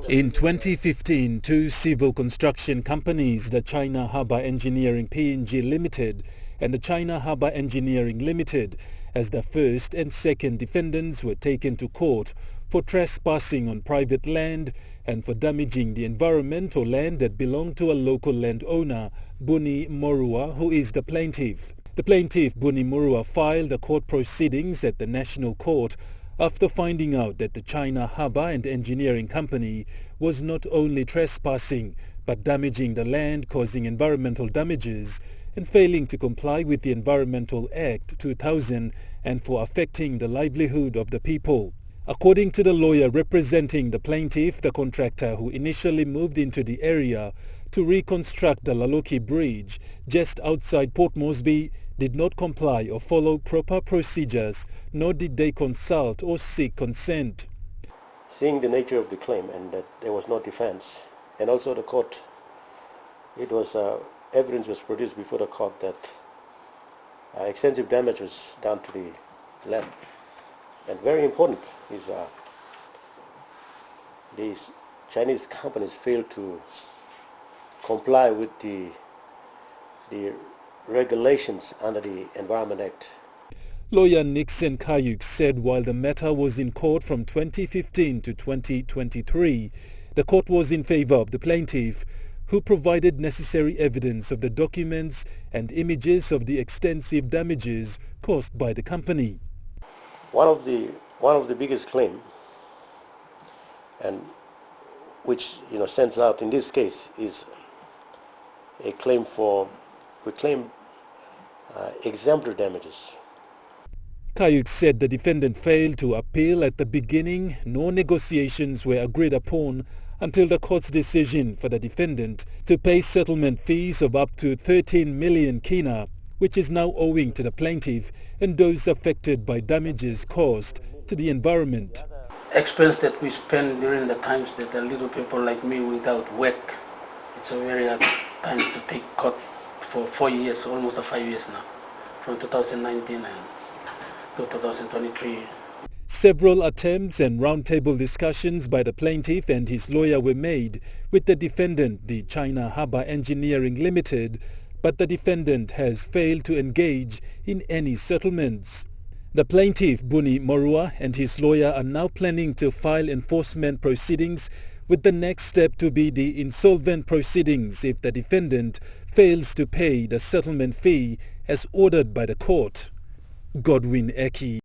In 2015, two civil construction companies, the China Harbour Engineering PNG Limited and the China Harbour Engineering Limited, as the first and second defendants were taken to court for trespassing on private land and for damaging the environment or land that belonged to a local landowner, Buni Morua, who is the plaintiff. The plaintiff, Buni Morua, filed the court proceedings at the National Court after finding out that the China Harbour and Engineering Company was not only trespassing but damaging the land, causing environmental damages and failing to comply with the Environmental Act 2000 and for affecting the livelihood of the people. According to the lawyer representing the plaintiff, the contractor who initially moved into the area to reconstruct the Laloki Bridge just outside Port Moresby did not comply or follow proper procedures, nor did they consult or seek consent. Seeing the nature of the claim and that there was no defense, and also the court, it was evidence was produced before the court that extensive damage was done to the land. And very important is these Chinese companies failed to comply with the regulations under the Environment Act. Lawyer Nixon Kayuk said while the matter was in court from 2015 to 2023, the court was in favor of the plaintiff, who provided necessary evidence of the documents and images of the extensive damages caused by the company. One of the biggest claim, and which stands out in this case, is a claim exemplary damages. Kayuk said the defendant failed to appeal at the beginning. No negotiations were agreed upon until the court's decision for the defendant to pay settlement fees of up to 13 million kina, which is now owing to the plaintiff and those affected by damages caused to the environment. Expense that we spend during the times that the little people like me without work, it's a very hard time to take court for 4 years, almost 5 years now, from 2019 and to 2023. Several attempts and roundtable discussions by the plaintiff and his lawyer were made with the defendant, the China Harbour Engineering Limited, but the defendant has failed to engage in any settlements. The plaintiff, Buni Morua, and his lawyer are now planning to file enforcement proceedings, with the next step to be the insolvent proceedings if the defendant fails to pay the settlement fee as ordered by the court. Godwin Eki.